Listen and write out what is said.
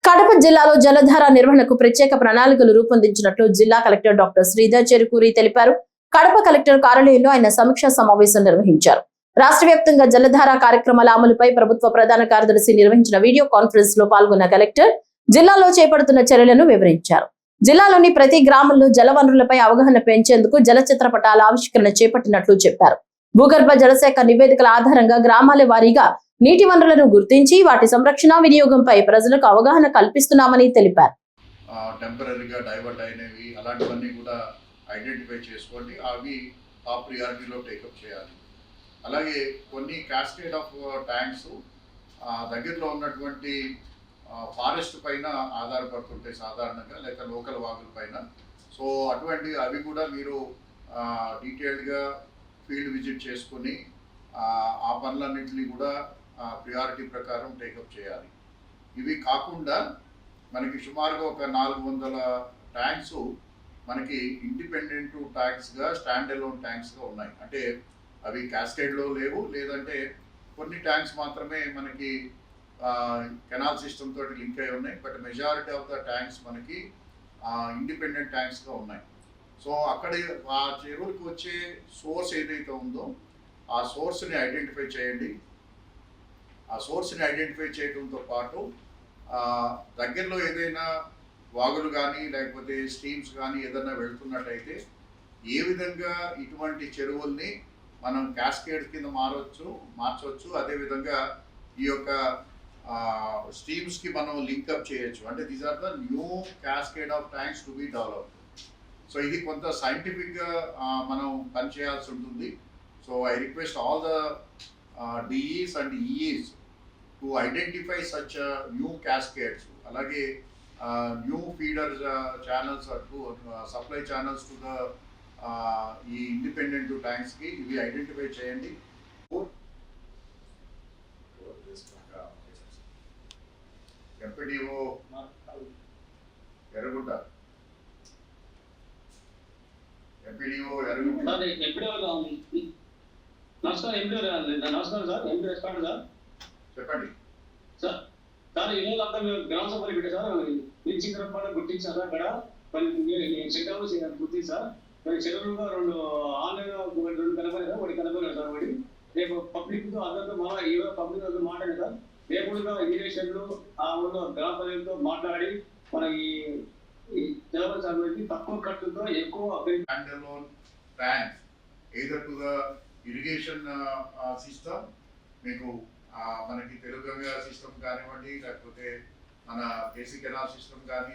కడప జిల్లాలో జలధార నిర్వహణకు ప్రత్యేక ప్రణాళికలు రూపొందించినట్లు జిల్లా కలెక్టర్ డాక్టర్ శ్రీధర్ చెరుకూరి తెలిపారు. కడప కలెక్టర్ కార్యాలయంలో ఆయన సమీక్షా సమావేశం నిర్వహించారు. రాష్ట్ర వ్యాప్తంగా జలధార కార్యక్రమాల అమలుపై ప్రభుత్వ ప్రధాన కార్యదర్శి నిర్వహించిన వీడియో కాన్ఫరెన్స్ లో పాల్గొన్న కలెక్టర్ జిల్లాలో చేపడుతున్న చర్యలను వివరించారు. జిల్లాలోని ప్రతి గ్రామంలో జల వనరులపై అవగాహన పెంచేందుకు జల చిత్రపటాల ఆవిష్కరణ చేపట్టినట్లు చెప్పారు. భూగర్భ జలశాఖ నివేదికల ఆధారంగా గ్రామాల వారీగా నీటి వనరులను గుర్తించి వాటి సంరక్షణ వినియోగంపై ప్రజలకు అవగాహన కల్పిస్తున్నామని తెలిపారు. టెంపరరీగా డైవర్ట్ అయినవి అలాంటివన్నీ కూడా ఐడెంటిఫై చేసుకోండి, అవి టాప్ ప్రియారిటీలో టేకప్ చేయాలి. అలాగే కొన్ని క్యాస్కేడ్ ఆఫ్ ట్యాంక్స్ దగ్గరలో ఉన్నటువంటి ఫారెస్ట్ పైన ఆధారపడుతుంటాయి సాధారణంగా, లేక లోకల్ వాగుల పైన. సో అటువంటి అవి కూడా మీరు డీటెయిల్డ్గా ఫీల్డ్ విజిట్ చేసుకుని ఆ పనులన్నింటినీ కూడా ప్రియారిటీ ప్రకారం టేకప్ చేయాలి. ఇవి కాకుండా మనకి సుమారుగా ఒక 400 ట్యాంక్స్ మనకి ఇండిపెండెంట్ ట్యాంక్స్గా, స్టాండ్ అలోన్ ట్యాంక్స్గా ఉన్నాయి. అంటే అవి క్యాస్కేడ్లో లేవు, లేదంటే కొన్ని ట్యాంక్స్ మాత్రమే మనకి కెనాల్ సిస్టమ్ తోటి లింక్ అయి ఉన్నాయి. But majority of the tanks మనకి ఇండిపెండెంట్ ట్యాంక్స్గా ఉన్నాయి. సో అక్కడ ఆ చెరువులకు వచ్చే సోర్స్ ఏదైతే ఉందో ఆ సోర్స్ని ఐడెంటిఫై చేయండి. ఆ సోర్స్ని ఐడెంటిఫై చేయడంతో పాటు దగ్గరలో ఏదైనా వాగులు కానీ లేకపోతే స్ట్రీమ్స్ కానీ ఏదైనా వెళ్తున్నట్టయితే ఏ విధంగా ఇటువంటి చెరువుల్ని మనం క్యాస్కేడ్ కింద మార్చవచ్చు. అదేవిధంగా ఈ యొక్క స్ట్రీమ్స్కి మనం లింకప్ చేయొచ్చు. అంటే these are the new cascade of tanks to be developed. So ఇది కొంత సైంటిఫిక్గా మనం పనిచేయాల్సి ఉంటుంది. So I request all the DEs and EEs to identify such new cascades. అలాగే new feeder channels to supply channels to the ఈ independent ట్యాంక్స్కి ఇవి ఐడెంటిఫై చేయండి. MPDO Erragunta, MPDO Erragunta. నమస్కారం సార్, ఎంపీ రెస్పాండ్ సార్. చెప్పండి సార్. సార్ ఈరోజు అంతా మేము గ్రామ సభలు పెట్టారు సార్. మీరు చిత్రపటాలు గుర్తించారు అక్కడ చెక్కలు గుర్తి సార్. కొన్ని చెరువులుగా 2 ఆన్లైన్ 2 కనపడి సార్, 1 కనపడలేదు సార్. 1 రేపు పబ్లిక్తో అందరితో ఈరోజు పబ్లిక్ అందరూ మాట్లాడారు సార్. రేపు ఇరిగేషన్లు ఆ ఊళ్ళో గ్రామ ప్రజలతో మాట్లాడి మన ఈ జలవనరుల సర్వేకి తక్కువ ఖర్చుతో ఎక్కువ tanks either to the irrigation system, మీకు మనకి తెలుగు గంగా సిస్టమ్ కానివ్వండి, లేకపోతే మన కేసీ కెనాల్ సిస్టమ్ కానీ